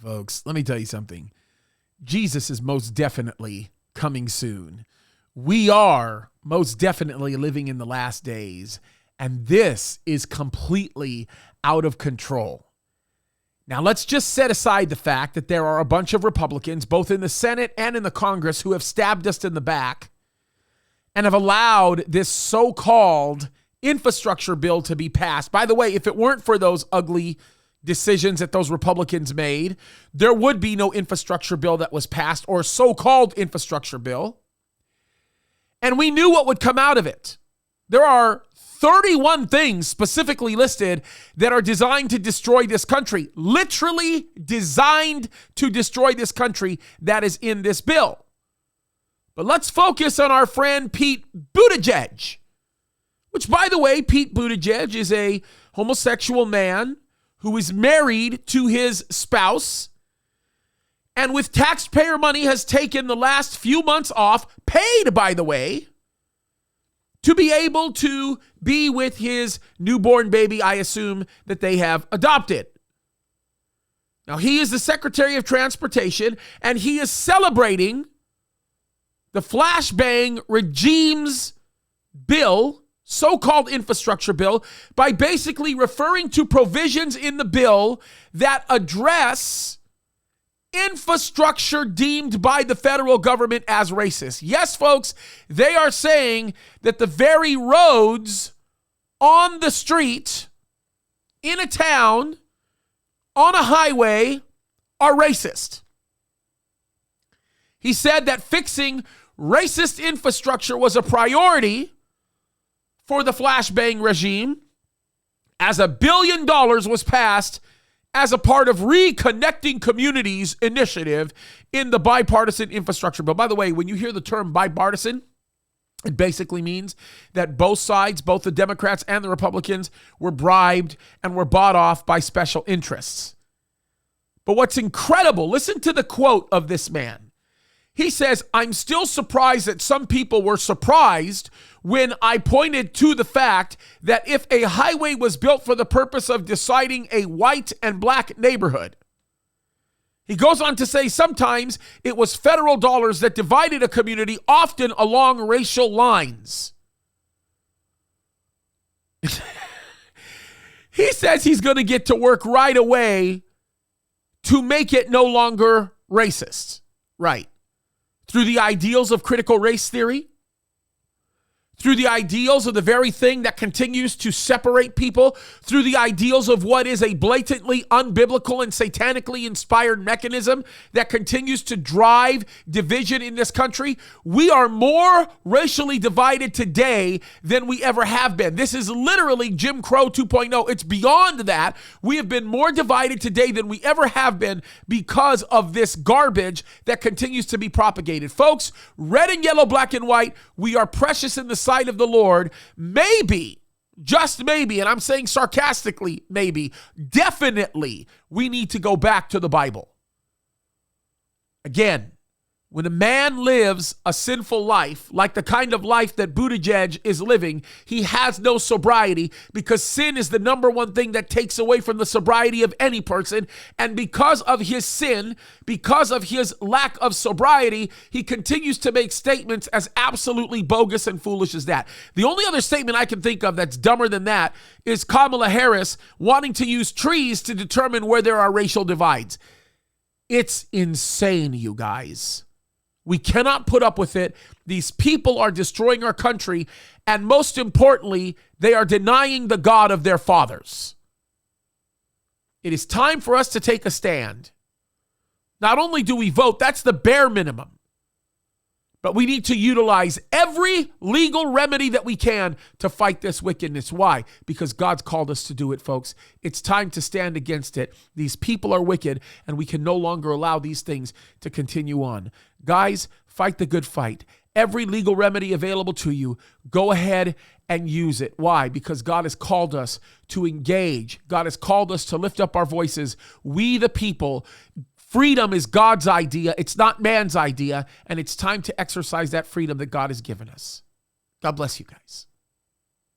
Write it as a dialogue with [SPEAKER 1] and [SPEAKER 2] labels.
[SPEAKER 1] Folks, let me tell you something. Jesus is most definitely coming soon. We are most definitely living in the last days, and this is completely out of control. Now, let's just set aside the fact that there are a bunch of Republicans, both in the Senate and in the Congress, who have stabbed us in the back and have allowed this so-called infrastructure bill to be passed. By the way, if it weren't for those ugly decisions that those Republicans made, there would be no infrastructure bill that was passed, or so-called infrastructure bill. And we knew what would come out of it. There are 31 things specifically listed that are designed to destroy this country, literally designed to destroy this country, that is in this bill. But let's focus on our friend Pete Buttigieg, which, by the way, Pete Buttigieg is a homosexual man who is married to his spouse, and with taxpayer money has taken the last few months off, paid, by the way, to be able to be with his newborn baby, I assume, that they have adopted. Now, he is the Secretary of Transportation, and he is celebrating the flashbang regime's bill, so-called infrastructure bill, by basically referring to provisions in the bill that address infrastructure deemed by the federal government as racist. Yes, folks, they are saying that the very roads on the street, in a town, on a highway, are racist. He said that fixing racist infrastructure was a priority for the flashbang regime, as $1 billion was passed as a part of Reconnecting Communities initiative in the bipartisan infrastructure bill. By the way, when you hear the term bipartisan, it basically means that both sides, both the Democrats and the Republicans, were bribed and were bought off by special interests. But what's incredible, listen to the quote of this man. He says, "I'm still surprised that some people were surprised when I pointed to the fact that if a highway was built for the purpose of deciding a white and black neighborhood." He goes on to say, sometimes it was federal dollars that divided a community, often along racial lines. He says he's going to get to work right away to make it no longer racist. Right. Through the ideals of critical race theory, through the ideals of the very thing that continues to separate people, through the ideals of what is a blatantly unbiblical and satanically inspired mechanism that continues to drive division in this country. We are more racially divided today than we ever have been. This is literally Jim Crow 2.0. It's beyond that. We have been more divided today than we ever have been because of this garbage that continues to be propagated. Folks, red and yellow, black and white, we are precious in the sight of the Lord. Maybe, just maybe, and I'm saying sarcastically, maybe, definitely, we need to go back to the Bible. Again, when a man lives a sinful life, like the kind of life that Buttigieg is living, he has no sobriety, because sin is the number one thing that takes away from the sobriety of any person. And because of his sin, because of his lack of sobriety, he continues to make statements as absolutely bogus and foolish as that. The only other statement I can think of that's dumber than that is Kamala Harris wanting to use trees to determine where there are racial divides. It's insane, you guys. We cannot put up with it. These people are destroying our country, and most importantly, they are denying the God of their fathers. It is time for us to take a stand. Not only do we vote, that's the bare minimum, but we need to utilize every legal remedy that we can to fight this wickedness. Why? Because God's called us to do it, folks. It's time to stand against it. These people are wicked, and we can no longer allow these things to continue on. Guys, fight the good fight. Every legal remedy available to you, go ahead and use it. Why? Because God has called us to engage. God has called us to lift up our voices. We, the people, freedom is God's idea. It's not man's idea. And it's time to exercise that freedom that God has given us. God bless you guys.